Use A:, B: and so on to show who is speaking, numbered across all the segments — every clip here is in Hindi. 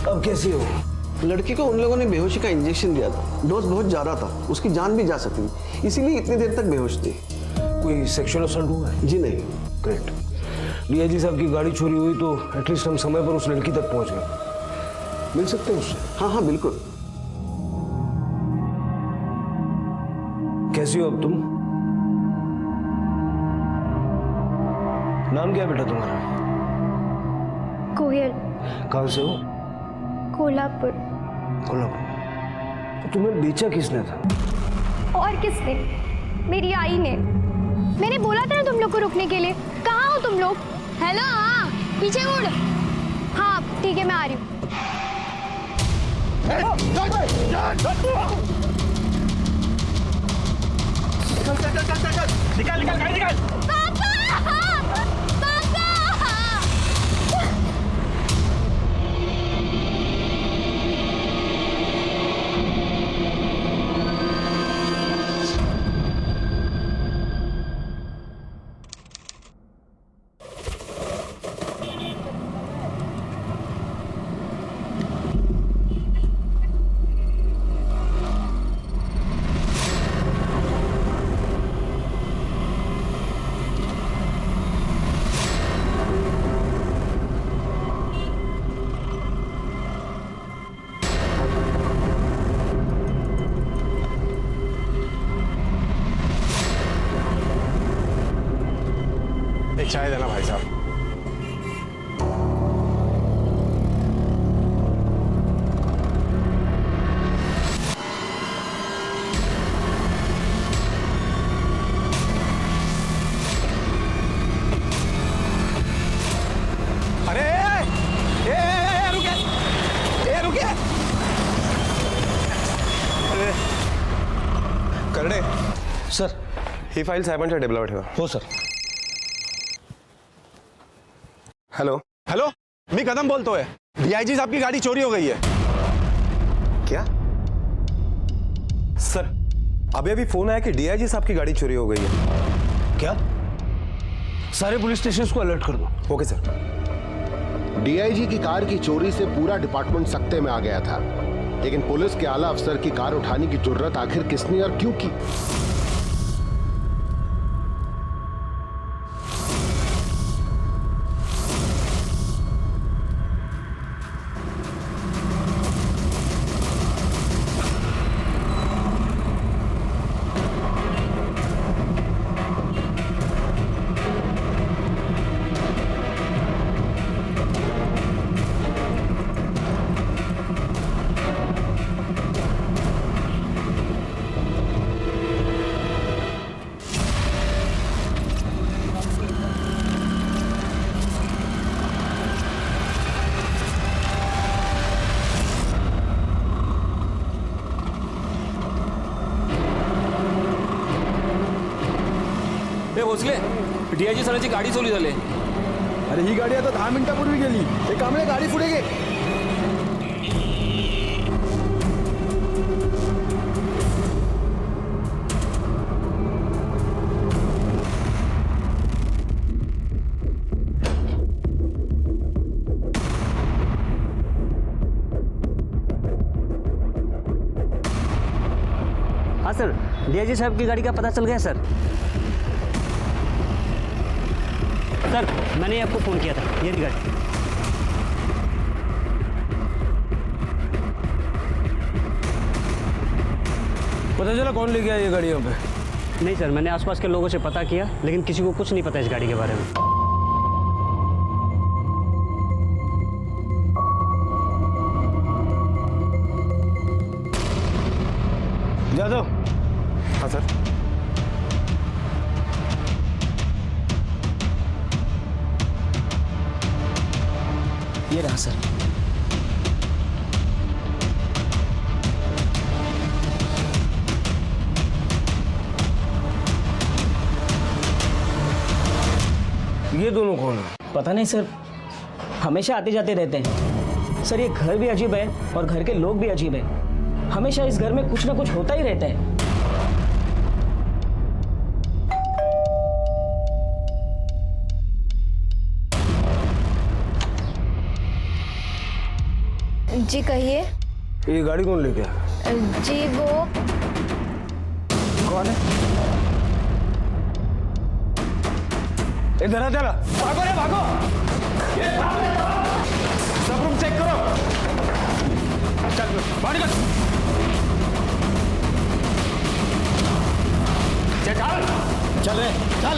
A: अब कैसी हो?
B: लड़की को उन लोगों ने बेहोशी का इंजेक्शन दिया था, डोज बहुत ज्यादा था, उसकी जान भी जा सकती थी, इसीलिए इतनी देर तक बेहोश थी।
A: कोई सेक्सुअल असल्ट हुआ है?
B: जी नहीं।
A: ग्रेट। डीआईजी साहब की गाड़ी चोरी हुई तो एटलीस्ट हम समय पर उस लड़की तक पहुंच गए। मिल सकते हैं उससे?
B: हाँ हाँ बिल्कुल।
A: कैसी हो अब तुम? नाम क्या है बेटा तुम्हारा?
C: कोयल।
A: कहाँ से हो?
C: कोल्हापुर।
A: कोल्हापुर। तो तुम्हें बेचा किसने था?
C: और किसने? मेरी आई ने। मैंने बोला था ना तुम लोग को रुकने के लिए। कहाँ हो तुम लोग? हेलो, हाँ पीछे मुड़। हाँ ठीक है, मैं आ रही हूँ।
D: निकाल निकाल गाड़ी निकाल। एक चाय देना भाई साहब। अरे रुकिए अरे करणे
A: सर।
D: ही फाईल साहेबांच्या टेबलावर ठेवा।
A: हो सर।
D: हेलो हेलो, मैं कदम बोलतोय। डीआईजी साहब की गाड़ी चोरी हो गई है। क्या सर? अभी अभी फोन आया कि डीआईजी साहब की गाड़ी चोरी हो गई है।
A: क्या? सारे पुलिस स्टेशन को अलर्ट कर दो।
D: Okay sir.
E: डीआईजी की कार की चोरी से पूरा डिपार्टमेंट सकते में आ गया था, लेकिन पुलिस के आला अफसर की कार उठाने की जुर्रत आखिर किसने और क्यों की?
F: पोहोचले? डीआयजी सरांची गाडी चोरी झाली।
G: अरे ही गाडी आता 10 मिनिटापूर्वी गेली। ते कांबळे गाडी पुढे घे।
H: हाँ सर, डीआईजी साहब की गाड़ी का पता चल गया सर। सर मैंने आपको फ़ोन किया था, ये गाड़ी।
A: पता चला कौन लेके आया ये गाड़ी यहाँ पे?
H: नहीं सर, मैंने आसपास के लोगों से पता किया, लेकिन किसी को कुछ नहीं पता इस गाड़ी के बारे में।
A: जादव।
D: हाँ सर।
H: ये रहा सर।
A: ये दोनों कौन है?
H: पता नहीं सर, हमेशा आते जाते रहते हैं। सर ये घर भी अजीब है और घर के लोग भी अजीब है। हमेशा इस घर में कुछ ना कुछ होता ही रहता है।
C: जी कहिए।
A: ये गाड़ी कौन लेके आया?
C: जी वो
A: कौन है? इधर आ चला।
F: भागो रे भागो, सब रूम चेक करो। चल बाहर निकल,
E: चल रे चल।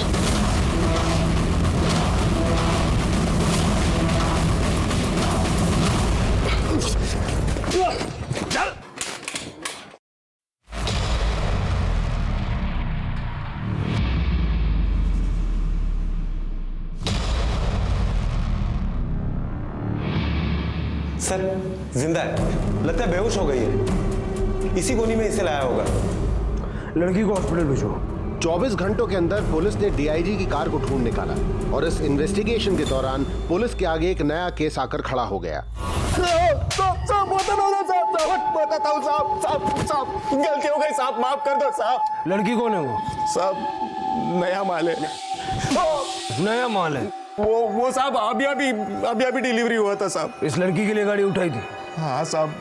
D: सर जिंदा है, लगता है बेहोश हो गई है। इसी कोनी में इसे लाया होगा।
A: लड़की को हॉस्पिटल भेजो।
E: 24 घंटों के अंदर पुलिस ने डीआईजी की कार को ढूंढ निकाला और इस इन्वेस्टिगेशन के दौरान पुलिस के आगे एक नया केस आकर खड़ा हो गया।
D: गलती हो गई साहब, माफ कर दो साहब।
A: लड़की कौन है वो?
D: साहब नया माल है।
A: नया माल है।
D: वो साहब अभी डिलीवरी हुआ था साहब।
A: इस लड़की के लिए गाड़ी उठाई थी?
D: हाँ साहब,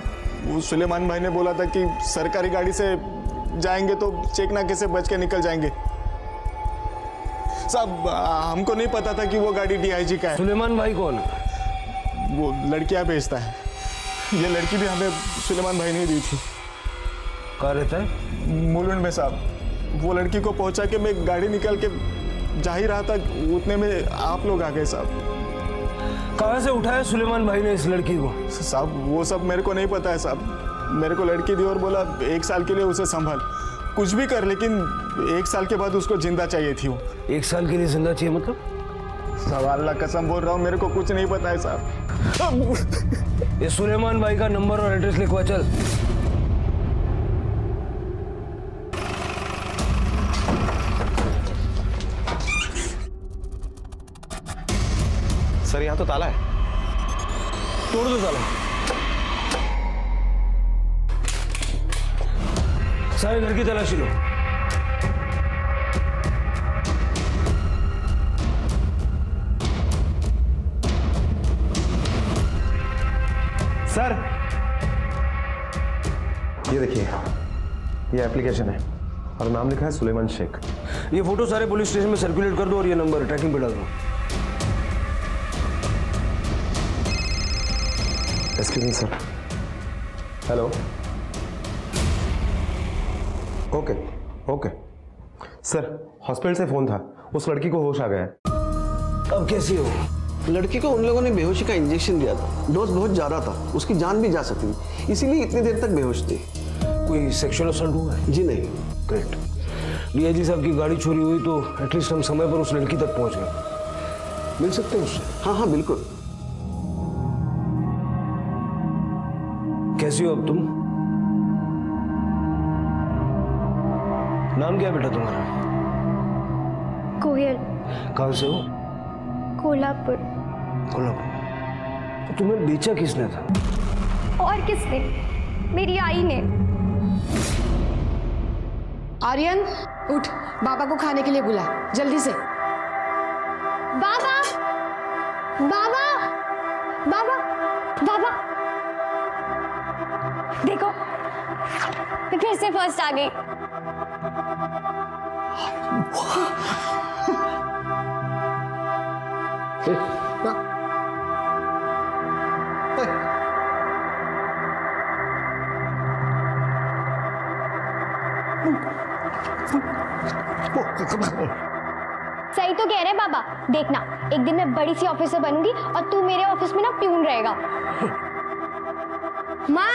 D: वो सुलेमान भाई ने बोला था कि सरकारी गाड़ी से जाएंगे तो चेक नाके से बच के निकल जाएंगे। साहब हमको नहीं पता था कि वो गाड़ी डीआईजी का है।
A: सुलेमान भाई कौन है?
D: वो लड़कियां भेजता है। ये लड़की भी हमें सुलेमान भाई ने दी थी।
A: कहाँ रहता है?
D: मुलुंड में साहब। वो लड़की को पहुंचा के मैं गाड़ी निकल के जा ही रहा था, उतने में आप लोग आ गए साहब।
A: कहाँ से उठाया सुलेमान भाई ने इस लड़की को?
D: साहब वो सब मेरे को नहीं पता है साहब। मेरे को लड़की दी और बोला 1 साल के लिए उसे संभाल, कुछ भी कर, लेकिन 1 साल के बाद उसको जिंदा चाहिए थी वो।
A: 1 साल के लिए जिंदा चाहिए मतलब?
D: साहब अल्लाह कसम बोल रहा हूँ, मेरे को कुछ नहीं पता है साहब।
A: ये सुलेमान भाई का नंबर और एड्रेस लिखवा चल।
D: सर यहाँ तो ताला है।
A: तोड़ दो ताला। सारे घर की तलाशी लो।
D: सर ये देखिए, ये एप्लीकेशन है और नाम लिखा है सुलेमान शेख।
A: ये फोटो सारे पुलिस स्टेशन में सर्कुलेट कर दो और ये नंबर ट्रैकिंग पे डाल दो।
D: Excuse me sir. Hello. Okay okay sir, hospital से फोन था, उस लड़की को होश आ गया है।
A: अब कैसी हो?
B: लड़की को उन लोगों ने बेहोशी का इंजेक्शन दिया था। डोज बहुत ज़्यादा था, उसकी जान भी जा सकती थी, इसीलिए इतनी देर तक बेहोश थी।
A: कोई सेक्सुअल असल्ट हुआ है?
B: जी नहीं।
A: ग्रेट। डीआईजी साहब की गाड़ी चोरी हुई तो एटलीस्ट हम समय पर उस लड़की तक पहुंच गए। मिल सकते हैं उससे?
B: हाँ हाँ बिल्कुल।
A: कैसी हो अब तुम? नाम क्या है बेटा तुम्हारा?
C: कोयल।
A: कहाँ से हो?
C: कोल्हापुर।
A: कोल्हापुर। तो तुम्हें बेचा किसने था?
C: और किसने? मेरी आई ने।
I: आर्यन उठ, बाबा को खाने के लिए बुला जल्दी से।
C: बाबा बाबा बाबा बाबा, देखो मैं फिर से फर्स्ट आ गई। सही तो कह रहे बाबा, देखना एक दिन मैं बड़ी सी ऑफिसर बनूंगी और तू मेरे ऑफिस में ना प्यून रहेगा। माँ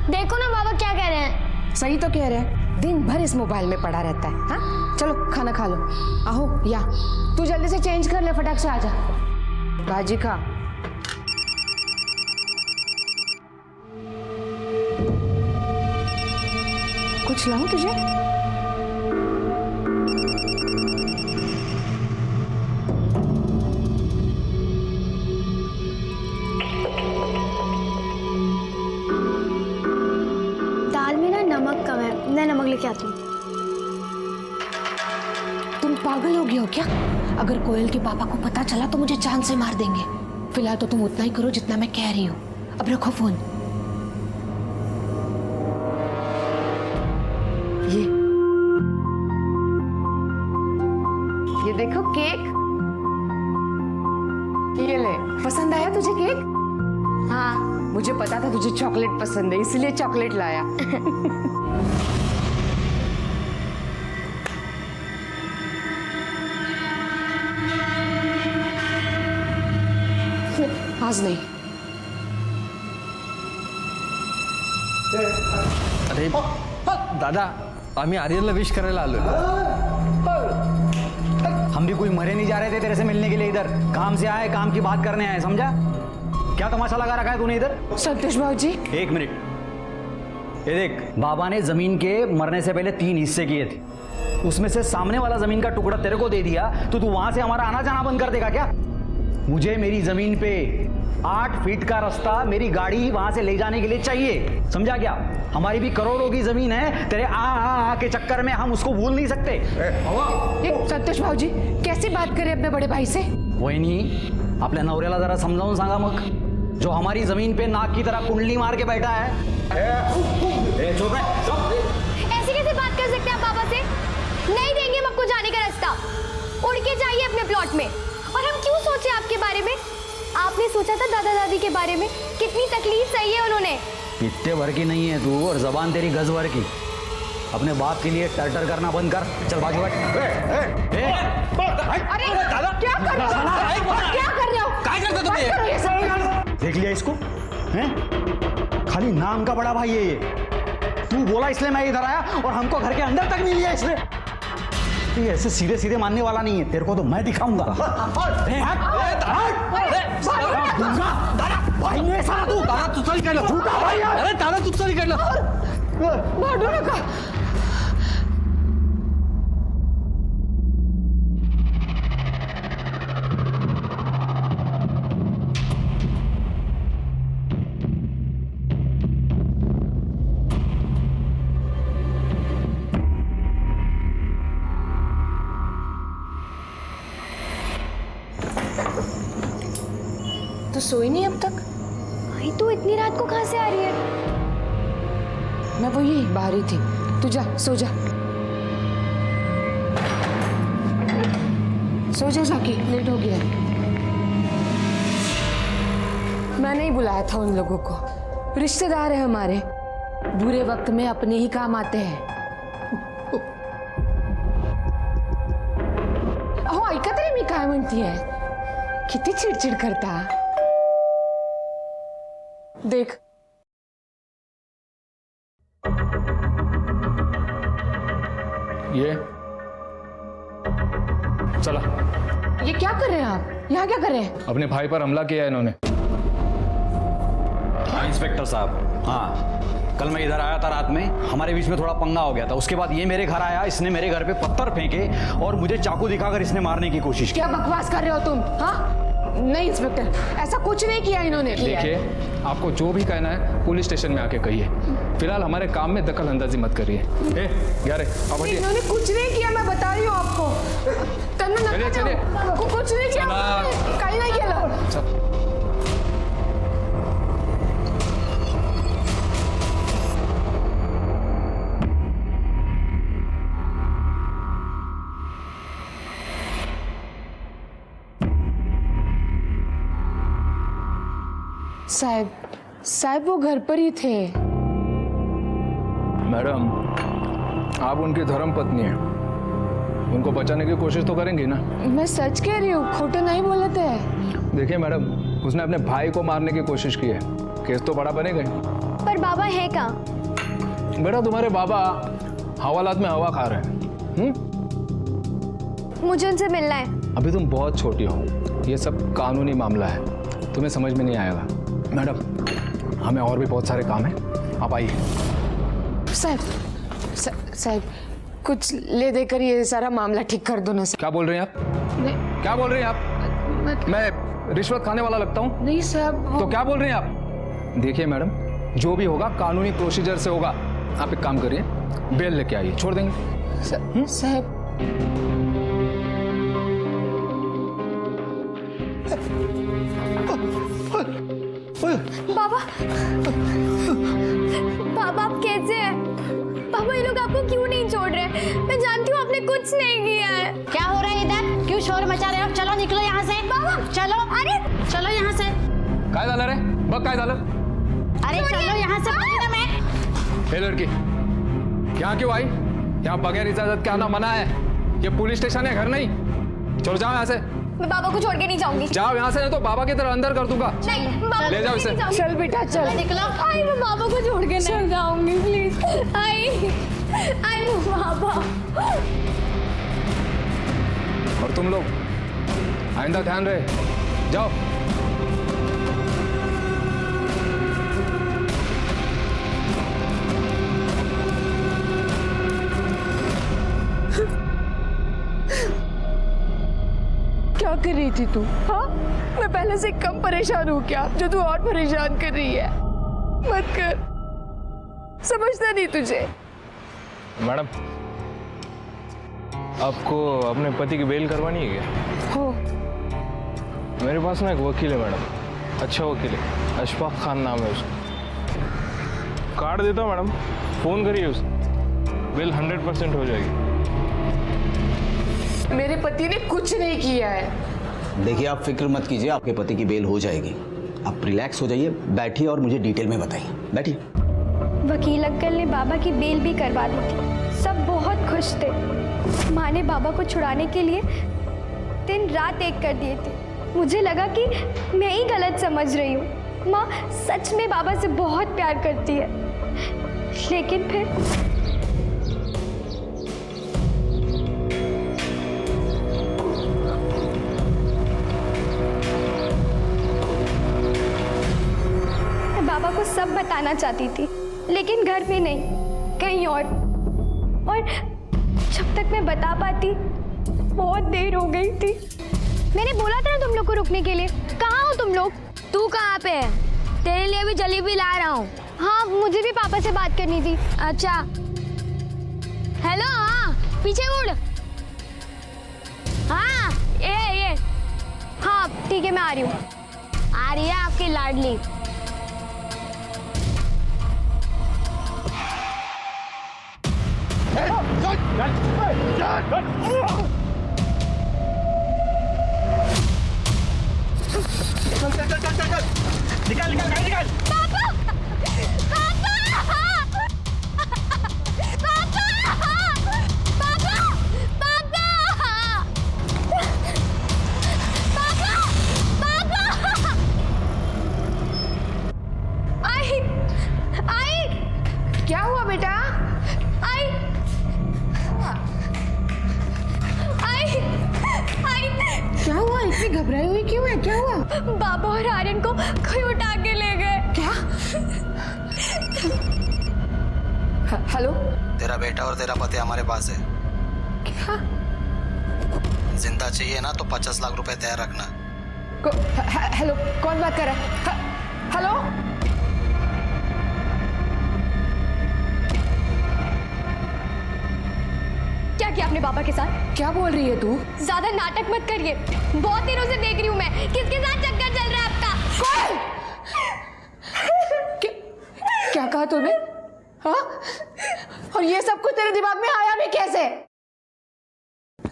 C: देखो ना बाबा क्या कह रहे हैं।
I: सही तो कह रहे हैं, दिन भर इस मोबाइल में पड़ा रहता है। हाँ चलो खाना खा लो। आहो या तू जल्दी से चेंज कर ले, फटाक से आजा। भाजी खा। कुछ लाऊं तुझे?
C: दाल में ना नमक कम है, मैं नमक लेके आती हूँ।
I: तुम पागल हो गए हो क्या? अगर कोयल के पापा को पता चला तो मुझे जान से मार देंगे। फिलहाल तो तुम उतना ही करो जितना मैं कह रही हूँ। अब रखो फोन। ये देखो केक। ये ले, पसंद आया तुझे केक? हाँ, मुझे पता था तुझे चॉकलेट पसंद है, इसलिए चॉकलेट लाया। आज नहीं।
G: अरे दादा, आम्ही आर्यनला विश करायला आलो।
J: हम भी कोई मरे नहीं जा रहे थे तेरे से मिलने के लिए, इधर काम से आए, काम की बात करने आए, समझा? क्या तमाशा लगा रखा है तूने इधर?
I: संतोष भाऊ जी,
J: एक मिनट, ये देख, बाबा ने जमीन के मरने से पहले 3 हिस्से किए थे, उसमें से सामने वाला जमीन का टुकड़ा तेरे को दे दिया, तो तू वहां से हमारा आना जाना बंद कर देगा क्या? मुझे मेरी जमीन पे 8 फीट का रास्ता मेरी गाड़ी वहां से ले जाने के लिए चाहिए, समझा क्या? हमारी भी करोड़ों की जमीन है, तेरे आ के चक्कर में हम उसको भूल नहीं सकते।
I: ये संतोष भाऊ जी कैसी बात करें अपने बड़े भाई से?
J: वहिनी, आपल्या नवऱ्याला जरा समजावून सांगा मग, जो हमारी जमीन पे नाक की तरह कुंडली मार के बैठा है। चुप रहे, चुप।
C: ऐसे कैसे बात कर सकते हैं आप पापा से? नहीं देंगे हम आपको जाने का रास्ता, उड़ के जाइए अपने प्लॉट में। और हम क्यों सोचे आपके बारे में? आपने सोचा था दादा दादी के बारे में, कितनी तकलीफ सही है उन्होंने।
J: इतने भर की नहीं है तू, और जबान तेरी गज भर की। अपने बाप के लिए टर्टर करना बंद कर, चल बाजू बैठ।
I: अरे क्या कर रहे हो? क्या कर रहे हो?
J: क्या करते तुम ये? देख लिया इसको, हैं? खाली नाम का बड़ा भाई है ये। तू बोला इसलिए मैं इधर आया, और हमको घर के अंदर तक नहीं लिया इसने। ये ऐसे सीधे सीधे मानने वाला नहीं है, तेरे को तो मैं दिखाऊंगा। भाई ने साला तू दादा तुझा निकालला, झूठा भाई यार। अरे दादा तुझा निकालला,
I: भांडू नका। तो सोई नहीं अब तक?
C: भाई तू इतनी रात को कहाँ से आ रही है?
I: मैं वो यही बाहर ही थी। तू जा, सो जा, सो जा जाके, लेट हो गया है। मैंने ही बुलाया था उन लोगों को, रिश्तेदार है हमारे, बुरे वक्त में अपने ही काम आते हैं। अहो ऐका तरी मी काय म्हणतीये, किती चिडचिड करता। देख,
F: ये चला।
I: ये क्या कर रहे हैं आप? यहाँ क्या कर रहे हैं?
F: अपने भाई पर हमला किया है इन्होंने।
J: हाँ इंस्पेक्टर साहब, हाँ कल मैं इधर आया था रात में, हमारे बीच में थोड़ा पंगा हो गया था। उसके बाद ये मेरे घर आया, इसने मेरे घर पे पत्थर फेंके और मुझे चाकू दिखाकर इसने मारने की कोशिश की।
I: क्या बकवास कर रहे हो तुम? हाँ नहीं इंस्पेक्टर, ऐसा कुछ नहीं किया इन्होंने।
F: देखिए, आपको जो भी कहना है पुलिस स्टेशन में आके कहिए, फिलहाल हमारे काम में दखल अंदाजी मत करिए।
I: इन्होंने कुछ नहीं किया, मैं बता रही हूँ आपको।
F: चलिए।
I: कुछ नहीं किया, कहीं नहीं किया। साहब वो घर पर ही थे।
F: मैडम, आप उनकी धर्म पत्नी हैं, उनको बचाने की कोशिश तो करेंगी ना?
I: मैं सच कह रही हूँ, खोटे नहीं बोले थे।
F: देखिए मैडम, उसने अपने भाई को मारने की कोशिश की है, केस तो बड़ा बनेगा।
C: पर बाबा है कहाँ?
F: बेटा, तुम्हारे बाबा हवालात में हवा खा रहे हैं।
C: मुझे उनसे मिलना है। अभी
F: तुम बहुत छोटी हो, ये सब कानूनी मामला है, तुम्हें समझ में नहीं आएगा। मैडम, हमें और भी बहुत सारे काम हैं, आप आइए।
I: साहब कुछ ले देकर ये सारा मामला ठीक कर दो ना।
F: क्या बोल रहे हैं आप? क्या बोल रहे हैं आप? मैं रिश्वत खाने वाला लगता हूँ?
I: नहीं साहब।
F: तो क्या बोल रहे हैं आप? देखिए मैडम, जो भी होगा कानूनी प्रोसीजर से होगा। आप एक काम करिए, बेल लेके आइए, छोड़ देंगे।
I: साहब
C: बाबा बाबा आप कैसे हैं? बाबा ये लोग आपको क्यों नहीं छोड़ रहे? मैं जानती हूँ आपने कुछ नहीं किया है।
K: क्या हो रहा है इधर? क्यों शोर मचा रहे हो? चलो निकलो यहाँ से।
C: बाबा
K: चलो,
C: अरे
K: चलो यहाँ से।
F: काय झालं रे? बघ काय झालं?
K: अरे चलो यहाँ से, बोली ना मैं।
F: हे लड़की, यहाँ क्यों आई? यहाँ बगैर इजाजत के आना मना है। ये पुलिस स्टेशन है, घर नहीं। चलो जाओ यहाँ से।
C: मैं बाबा को छोड़ के नहीं जाऊंगी।
F: जाओ यहाँ से, नहीं तो बाबा की तरह अंदर कर दूंगा।
C: नहीं, बाबा
F: ले
C: को
F: जाओ
C: छोड़ के
F: इसे।
C: नहीं जाऊंगी।
I: चल बेटा चल।
K: निकलो।
C: आई मैं बाबा को छोड़ के नहीं जाऊंगी प्लीज। आई बाबा।
F: और तुम लोग आइंदा ध्यान रहे, जाओ।
I: क्या कर रही थी तू? हाँ, मैं पहले से कम परेशान हूँ क्या जो तू और परेशान कर रही है? मत कर, समझता नहीं तुझे।
L: मैडम, आपको अपने पति की बेल करवानी है क्या?
I: हो,
L: मेरे पास ना एक वकील है मैडम, अच्छा वकील है, अशफाक खान नाम है उसका। कार्ड देता हूँ मैडम, फ़ोन करिए उसको, बेल 100% हो जाएगी।
I: मेरे पति ने कुछ नहीं किया है।
M: देखिए आप फिक्र मत कीजिए, आपके पति की बेल हो जाएगी। आप रिलैक्स हो जाइए, बैठिए और मुझे डिटेल में बताइए। बैठिए।
C: वकील अंकल ने बाबा की बेल भी करवा दी थी। सब बहुत खुश थे। माँ ने बाबा को छुड़ाने के लिए दिन रात एक कर दिए थे। मुझे लगा कि मैं ही गलत समझ रही हूँ। माँ सच में बाबा से बहुत प्यार करती है, लेकिन फिर बाबा को सब बताना चाहती थी, लेकिन घर में नहीं, कहीं और जब तक मैं बता पाती बहुत देर हो गई थी। मैंने बोला था ना तुम लोग को रुकने के लिए। कहाँ हो तुम लोग?
K: तू कहाँ पे है? तेरे लिए भी जलेबी ला रहा हूँ।
C: हाँ, मुझे भी पापा से बात करनी थी।
K: अच्छा, हेलो। हाँ, पीछे मुड़। हाँ, ये
C: हाँ ठीक है, मैं आ रही हूँ।
K: आ रही है आपकी लाडली।
J: निकाल गाड़ी निकाल।
C: पापा! पापा!
I: क्या हुआ बेटा? क्या हुआ? इतनी घबराई हुई क्यों है? क्या हुआ?
C: बाबा और आर्यन को कोई उठा के ले गए।
I: क्या? हेलो?
M: तेरा बेटा और तेरा पति हमारे पास है।
I: क्या?
M: जिंदा चाहिए ना तो 50 लाख रुपए तैयार रखना।
I: हेलो, कौन बात कर रहा है? हेलो?
C: क्या किया आपने बाबा के साथ?
I: क्या बोल रही है तू?
C: ज्यादा नाटक मत करिए। बहुत दिनों से देख रही हूँ मैं, किसके साथ चक्कर चल रहा है आपका?
I: कौन? क्या कहा तूने? हाँ? और ये सब कुछ तेरे दिमाग में आया भी कैसे?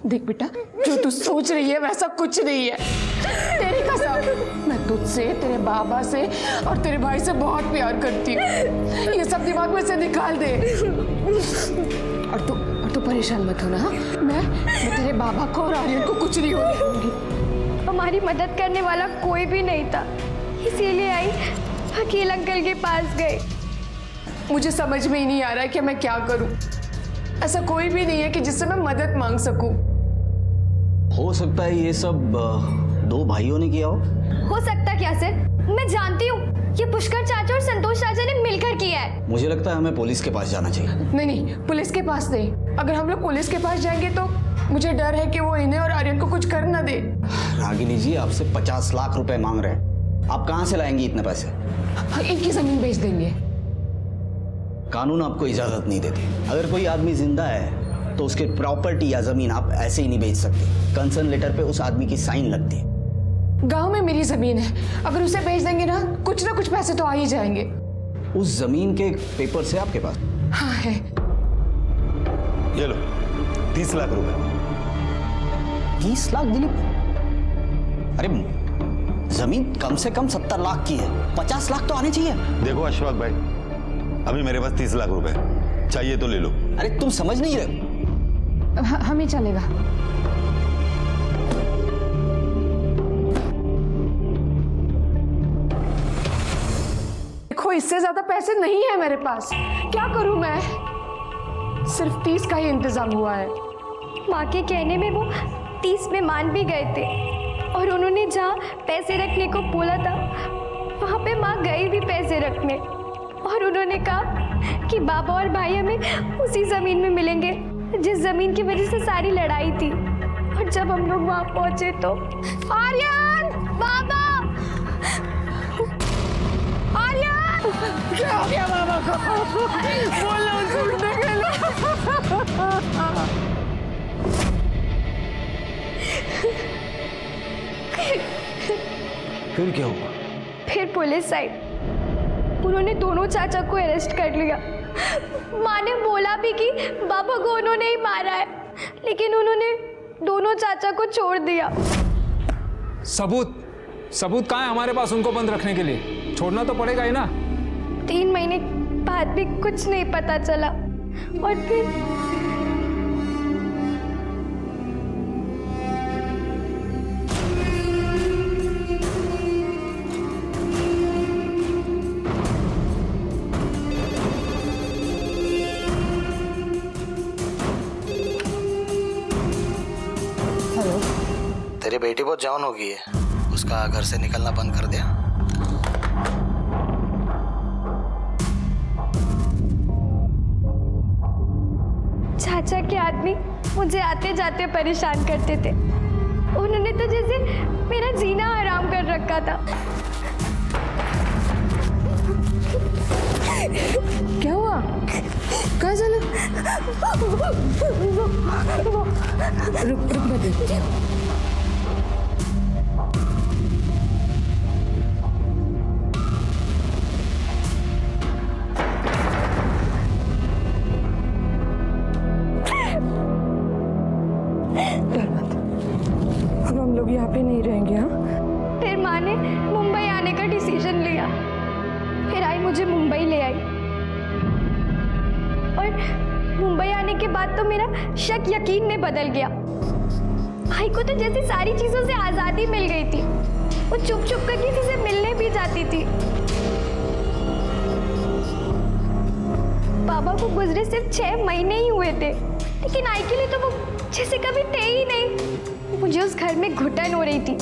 I: देख बेटा, जो तू सोच रही है वैसा कुछ नहीं है। तेरी कसम, मैं तुझसे, तेरे बाबा से और तेरे भाई से बहुत प्यार करती हूँ। ये सब दिमाग में से निकाल दे। और तू परेशान मत होना। हाँ? मैं तेरे बाबा को और आर्यन को कुछ नहीं होने दूंगी।
C: हमारी मदद करने वाला कोई भी नहीं था, इसीलिए आई वकील अंकल के पास गई।
I: मुझे समझ में ही नहीं आ रहा है कि मैं क्या करूं। ऐसा कोई भी नहीं है कि जिससे मैं मदद मांग सकूं।
M: हो सकता है ये सब दो भाइयों ने किया
C: हो सकता क्या सर? मैं जानती हूँ ये पुष्कर चाचा और संतोष चाचा ने मिलकर किया है।
M: मुझे लगता है हमें पुलिस के पास जाना चाहिए।
I: नहीं, पुलिस के पास नहीं। अगर हम लोग पुलिस के पास जाएंगे तो मुझे डर है कि वो इन्हें और आर्यन को कुछ कर न दे।
M: रागिनी जी आपसे 50 लाख रुपए मांग रहे हैं, आप कहाँ से लाएंगी इतने पैसे?
I: इनकी जमीन बेच देंगे।
M: कानून आपको इजाजत नहीं देती। अगर कोई आदमी जिंदा है तो उसके प्रॉपर्टी या जमीन आप ऐसे ही नहीं बेच सकते। कंसर्न लेटर पे उस आदमी की साइन लगती है।
I: गांव में मेरी जमीन है, अगर उसे बेच देंगे ना कुछ पैसे तो आ ही जाएंगे।
M: उस जमीन के पेपर से आपके पास?
I: हाँ है।
N: ये लो 30 लाख रुपए।
M: 30 लाख दिलीप? अरे जमीन कम से कम 70 लाख की है, 50 लाख तो आने चाहिए।
N: देखो अशफाक भाई, अभी मेरे पास 30 लाख रुपए चाहिए तो ले लो।
M: अरे तुम समझ नहीं रहे।
I: हमें चलेगा। देखो इससे ज्यादा पैसे नहीं है मेरे पास, क्या करूं मैं? सिर्फ 30 का ही इंतजाम हुआ है।
C: माँ के कहने में वो 30 में मान भी गए थे, और उन्होंने जहाँ पैसे रखने को बोला था वहाँ पे माँ गई भी पैसे रखने, और उन्होंने कहा कि बाबा और भाई हमें उसी ज़मीन में मिलेंगे जिस ज़मीन की वजह से सारी लड़ाई थी। और जब हम लोग वहाँ पहुँचे तो आर्यन, बाबा, आर्यन,
I: क्या हो गया बाबा को? बोलो उनको के लो।
A: फिर क्या हुआ?
C: फिर पुलिस आई, उन्होंने दोनों चाचा को अरेस्ट कर लिया। माँ ने बोला भी कि बाबा को उन्होंने ही मारा है, लेकिन उन्होंने दोनों चाचा को छोड़ दिया।
F: सबूत कहाँ है हमारे पास उनको बंद रखने के लिए? छोड़ना तो पड़ेगा ही ना।
C: 3 महीने बाद भी कुछ नहीं पता चला, और फिर
M: तेरी बेटी बहुत जवान हो गई है, उसका घर से निकलना बंद कर दिया।
C: चाचा के आदमी मुझे आते जाते परेशान करते थे। उन्होंने तो जैसे मेरा जीना हराम कर रखा था।
I: क्या हुआ? क्या चला? रुक मैं देखती हूँ। डर मत, अब हम लोग यहाँ पे नहीं रहेंगे। हाँ,
C: फिर माँ ने मुंबई आने का डिसीजन लिया। फिर आई मुझे मुंबई ले आई, और मुंबई आने के बाद तो मेरा शक यकीन में बदल गया। भाई को तो जैसे सारी चीजों से आजादी मिल गई थी, वो चुप चुप कर किसी से मिलने भी जाती थी। बाबा को गुजरे सिर्फ 6 महीने ही हुए थे, लेकिन आई के लिए तो वो जैसे कभी थे ही नहीं। मुझे उस घर में घुटन हो रही थी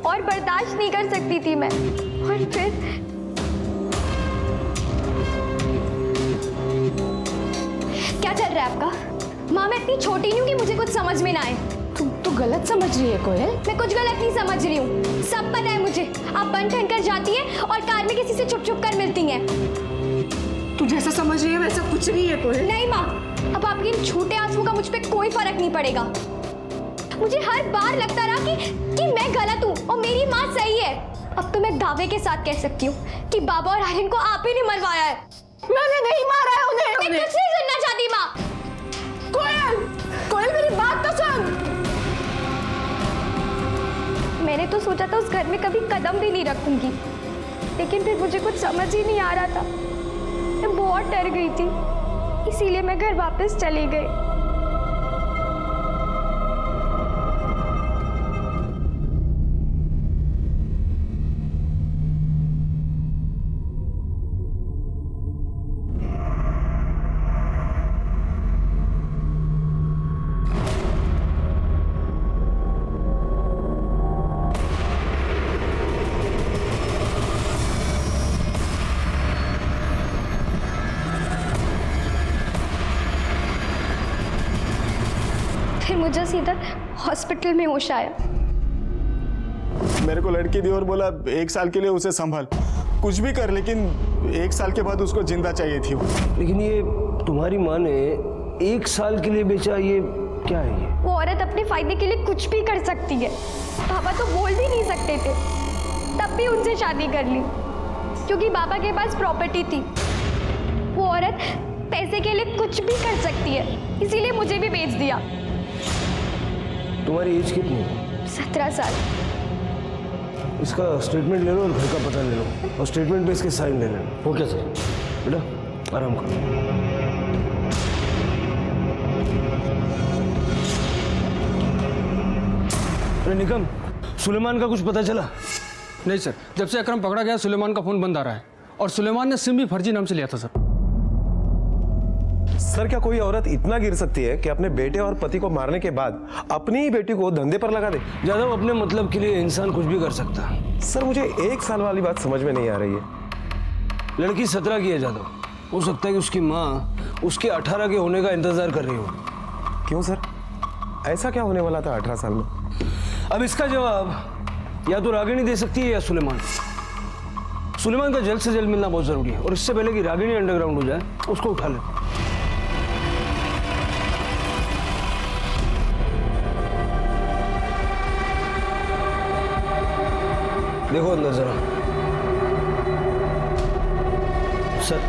C: और बर्दाश्त नहीं कर सकती थी मैं। और फिर क्या चल रहा है आपका? माँ, मैं इतनी छोटी नहीं हूँ कि मुझे कुछ समझ में ना आए।
I: तुम तो गलत समझ रही है कोयल।
C: मैं कुछ गलत नहीं समझ रही हूँ, सब पता है मुझे। आप बन ठन कर जाती हैं और कार में किसी से छुप छुप कर मिलती हैं।
I: तू जैसा समझ रही है वैसा कुछ नहीं है कोयल।
C: नहीं माँ, अब आपके इन छोटे आंसुओं का मुझ पे कोई फर्क नहीं पड़ेगा। मुझे हर बार लगता रहा कि मैं गलत हूँ और मेरी माँ सही है। अब तो मैं दावे के साथ कह सकती हूँ कि बाबा और आर्यन को आप ही ने मरवाया है।
I: मैंने नहीं मारा है उन्हें।
C: मैं कुछ नहीं सुनना चाहती माँ।
I: कोयल मेरी बात तो सुन।
C: मैंने तो सोचा था उस घर में कभी कदम भी नहीं रखूंगी, लेकिन फिर मुझे कुछ समझ ही नहीं आ रहा था। मैं बहुत डर गई थी, इसीलिए मैं घर वापस चली गई। फिर मुझे सीधा हॉस्पिटल में होश आया।
D: मेरे को लड़की दी और बोला 1 साल के लिए उसे संभाल, कुछ भी कर, लेकिन 1 साल के बाद उसको जिंदा चाहिए थी वो।
A: लेकिन ये तुम्हारी माँ ने 1 साल के लिए बेचा, ये क्या है? ये
C: वो औरत औरत अपने फायदे के लिए कुछ भी कर सकती है। पापा तो बोल भी नहीं सकते थे, तब भी उनसे शादी कर ली क्योंकि पापा के पास प्रॉपर्टी थी। वो औरत पैसे के लिए कुछ भी कर सकती है, इसीलिए मुझे भी बेच दिया।
A: तुम्हारी एज कितनी है?
C: 17 साल।
A: इसका स्टेटमेंट ले लो और घर का पता ले लो और स्टेटमेंट पे इसके साइन ले लेना।
J: Okay sir.
A: बेटा आराम करो। अरे निकम, सुलेमान का कुछ पता चला?
O: नहीं सर, जब से अकरम पकड़ा गया सुलेमान का फोन बंद आ रहा है और सुलेमान ने सिम भी फर्जी नाम से लिया था सर।
P: सर क्या कोई औरत इतना गिर सकती है कि अपने बेटे और पति को मारने के बाद अपनी ही बेटी को धंधे पर लगा दे?
A: जादव, अपने मतलब के लिए इंसान कुछ भी कर सकता है।
P: सर मुझे 1 साल वाली बात समझ में नहीं आ रही है।
A: लड़की 17 की है जादव, हो सकता है कि उसकी माँ उसके 18 के होने का इंतजार कर रही हो।
P: क्यों सर, ऐसा क्या होने वाला था 18 साल में?
A: अब इसका जवाब या तो रागिनी दे सकती है या सुलेमान। सुलेमान का जल्द से जल्द मिलना बहुत जरूरी है और इससे पहले कि रागिनी अंडरग्राउंड हो जाए उसको उठा ले। देखो अंदर जरा। सर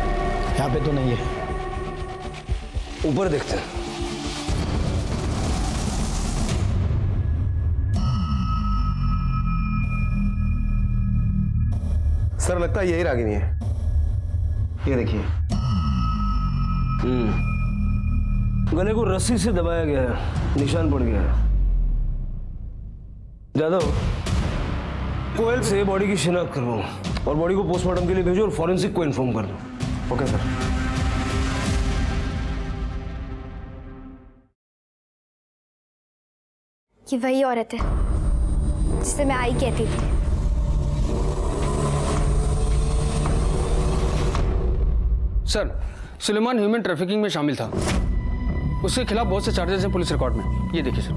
J: यहाँ पे तो नहीं है।
A: ऊपर देखते हैं।
P: सर लगता है यही रागिनी है। ये देखिए।
A: गले को रस्सी से दबाया गया है, निशान पड़ गया है। जादव, कोयल से बॉडी की शिनाख्त करवाओ और बॉडी को पोस्टमार्टम के लिए भेजो और फॉरेंसिक को इन्फॉर्म कर दो।
P: Okay sir.
C: ये वही औरत है जिसे मैं आई कहती थी।
O: सर, सुलेमान ह्यूमन ट्रैफिकिंग में शामिल था। उसके खिलाफ बहुत से चार्जेस हैं पुलिस रिकॉर्ड में, ये देखिए सर।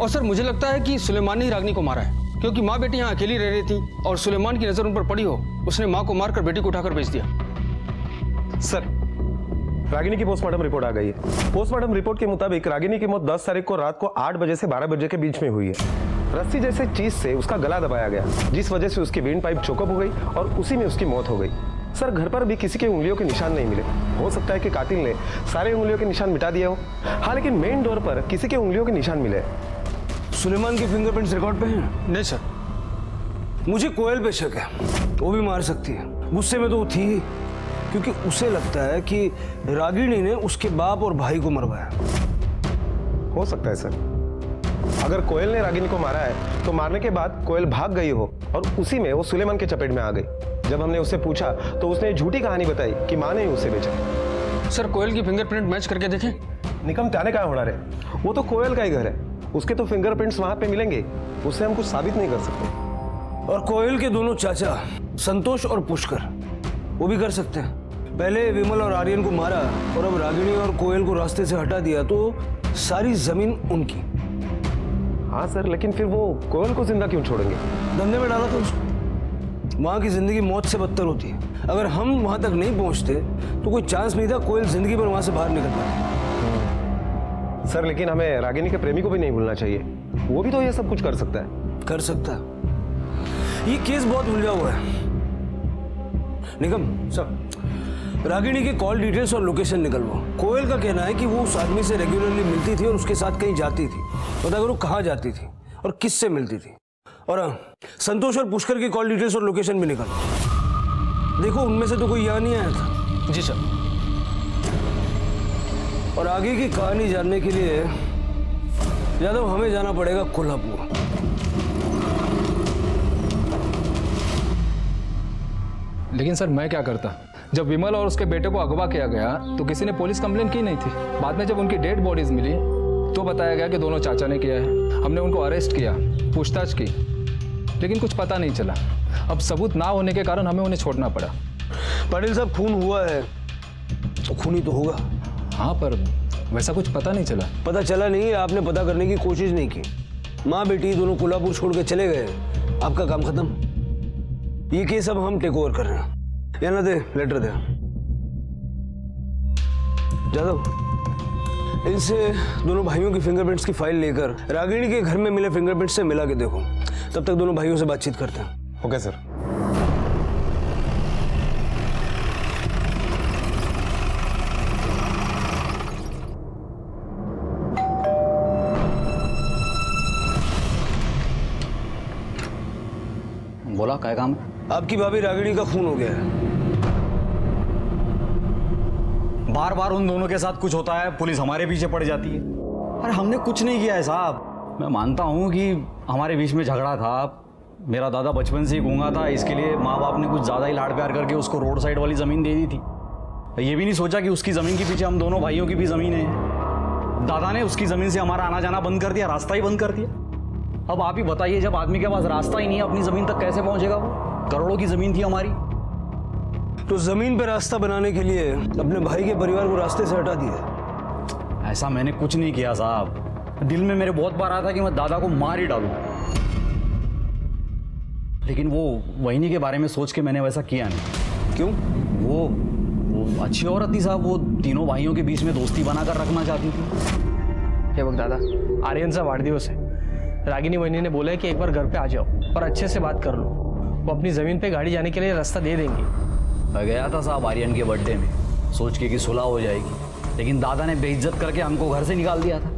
O: और सर मुझे लगता है कि सुलेमान ने ही रागिनी को मारा है क्योंकि माँ बेटी यहाँ अकेली रह रही थी और सुलेमान की नजर उन पर पड़ी हो, उसने माँ को मारकर बेटी को उठाकर बेच दिया।
P: सर रागिनी की पोस्टमार्टम रिपोर्ट आ गई है। पोस्टमार्टम रिपोर्ट के मुताबिक रागिनी की मौत 10 तारीख को रात को 8 बजे से 12 बजे के बीच में हुई है। रस्सी जैसे चीज से उसका गला दबाया गया, जिस वजह से उसकी वेन पाइप चोकअप हो गई और उसी में उसकी मौत हो गई। सर घर पर भी किसी के उंगलियों के निशान नहीं मिले। हो सकता है कि कातिल ने सारे उंगलियों के निशान मिटा दिए हो। हाँ, लेकिन मेन डोर पर किसी के उंगलियों के निशान मिले।
A: सुलेमान के फिंगरप्रिंट्स रिकॉर्ड पे हैं?
O: नहीं सर।
A: मुझे कोयल पे शक है, वो भी मार सकती है। गुस्से में तो वो थी ही, क्योंकि उसे लगता है कि रागिनी ने उसके बाप और भाई को मरवाया।
P: हो सकता है सर। अगर कोयल ने रागिनी को मारा है तो मारने के बाद कोयल भाग गई हो और उसी में वो सुलेमान के चपेट में आ गई। जब हमने उससे पूछा तो उसने झूठी कहानी बताई कि माँ ने ही उसे बेचा।
O: सर कोयल की फिंगरप्रिंट मैच करके देखें।
P: निकम त्याने कहाँ होना रहे, वो तो कोयल का ही घर है, उसके तो फिंगरप्रिंट्स वहां पे मिलेंगे। उससे हम कुछ साबित नहीं कर सकते।
A: और कोयल के दोनों चाचा संतोष और पुष्कर वो भी कर सकते हैं। पहले विमल और आर्यन को मारा और अब रागिनी और कोयल को रास्ते से हटा दिया तो सारी जमीन उनकी।
P: हाँ सर, लेकिन फिर वो कोयल को जिंदा क्यों छोड़ेंगे?
A: धंधे में डाला था उसको। वहां की जिंदगी मौत से बदतर होती है। अगर हम वहां तक नहीं पहुंचते तो कोई चांस नहीं था कोयल जिंदगी भर वहां से बाहर निकल पाती।
P: सर लेकिन हमें रागिनी के प्रेमी को भी नहीं भूलना चाहिए, वो भी तो ये सब कुछ कर सकता है।
A: कर सकता है। ये केस बहुत उलझा हुआ है। निगम सब रागिनी के कॉल डिटेल्स और लोकेशन निकलवाओ। कोयल का कहना है कि वो उस आदमी से रेगुलरली मिलती थी और उसके साथ कहीं जाती थी। पता करो कहाँ जाती थी और किससे मिलती थी। और हाँ, संतोष और पुष्कर की कॉल डिटेल्स और लोकेशन भी निकालो। देखो उनमें से तो कोई यहाँ नहीं आया था।
O: जी सर।
A: और आगे की कहानी जानने के लिए यादव हमें जाना पड़ेगा कोल्हापुर।
F: लेकिन सर मैं क्या करता? जब विमल और उसके बेटे को अगवा किया गया तो किसी ने पुलिस कंप्लेन की नहीं थी। बाद में जब उनकी डेड बॉडीज मिली तो बताया गया कि दोनों चाचा ने किया है। हमने उनको अरेस्ट किया, पूछताछ की, लेकिन कुछ पता नहीं चला। अब सबूत ना होने के कारण हमें उन्हें छोड़ना पड़ा।
A: पाटिल साहब, खून हुआ है तो खून ही तो होगा।
F: हाँ, पर वैसा कुछ पता नहीं चला।
A: पता चला नहीं, आपने पता करने की कोशिश नहीं की। माँ बेटी दोनों कोल्हापुर छोड़ के चले गए, आपका काम खत्म। ये केस अब हम टेक ओवर कर रहे हैं। या ना दे, लेटर दे। जादव, इनसे दोनों भाइयों की फिंगरप्रिंट्स की फाइल लेकर रागिनी के घर में मिले फिंगरप्रिंट्स से मिला के देखो। तब तक दोनों भाइयों से बातचीत करते हैं।
P: Okay sir.
J: बोला क्या काम है?
A: आपकी भाभी रागिनी का खून हो गया है।
J: बार बार उन दोनों के साथ कुछ होता है, पुलिस हमारे पीछे पड़ जाती है। अरे हमने कुछ नहीं किया है साहब। मैं मानता हूँ कि हमारे बीच में झगड़ा था, मेरा दादा बचपन से ही गूंगा था, इसके लिए माँ बाप ने कुछ ज़्यादा ही लाड प्यार करके उसको रोड साइड वाली ज़मीन दे दी थी। ये भी नहीं सोचा कि उसकी ज़मीन के पीछे हम दोनों भाइयों की भी ज़मीन है। दादा ने उसकी ज़मीन से हमारा आना जाना बंद कर दिया, रास्ता ही बंद कर दिया। अब आप ही बताइए, जब आदमी के पास रास्ता ही नहीं है, अपनी ज़मीन तक कैसे पहुँचेगा वो? करोड़ों की ज़मीन थी हमारी।
A: तो जमीन पे रास्ता बनाने के लिए अपने भाई के परिवार को रास्ते से हटा दिया।
J: ऐसा मैंने कुछ नहीं किया साहब। दिल में मेरे बहुत बार आता कि मैं दादा को मार ही डालूं, लेकिन वो वहीनी के बारे में सोच के मैंने वैसा किया नहीं।
A: क्यों?
J: वो अच्छी औरत थी साहब, वो तीनों भाइयों के बीच में दोस्ती बनाकर रखना चाहती थी।
L: हे बघ दादा, आर्यनचा वाढदिवस है। रागिनी वहिनी ने बोला है कि एक बार घर पे आ जाओ और अच्छे से बात कर लो। वो अपनी ज़मीन पे गाड़ी जाने के लिए रास्ता दे देंगी।
J: मैं गया था साहब आर्यन के बर्थडे में, सोच के कि सुलह हो जाएगी, लेकिन दादा ने बेइज्जत करके हमको घर से निकाल दिया था।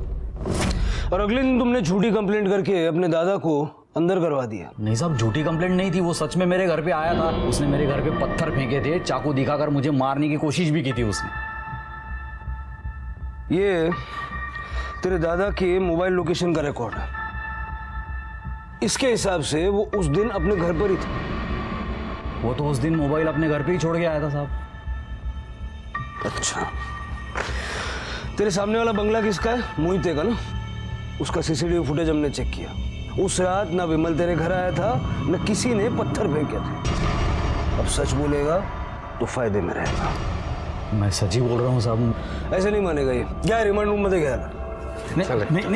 A: और अगले दिन तुमने झूठी कंप्लेंट करके अपने दादा को अंदर करवा दिया।
J: नहीं साहब, झूठी कंप्लेंट नहीं थी, वो सच में मेरे घर पे आया था। उसने मेरे घर पे पत्थर फेंके थे, चाकू दिखाकर मुझे मारने की कोशिश भी की थी उसने।
A: ये तेरे दादा के मोबाइल लोकेशन का रिकॉर्ड है। इसके हिसाब से वो उस दिन अपने घर पर ही था।
J: वो तो उस दिन मोबाइल अपने घर पे ही छोड़ के आया था साहब।
A: अच्छा, तेरे सामने वाला बंगला किसका है? मोहिते का ना? उसका सीसीटीवी फुटेज हमने चेक किया। उस रात ना विमल तेरे घर आया था, न किसी ने पत्थर फेंके थे। अब सच बोलेगा तो फायदे में रहेगा।
J: मैं सच ही बोल रहा हूँ साहब।
A: ऐसे नहीं मानेगा ये। क्या रिमांड रूम में दे गया?
J: नहीं,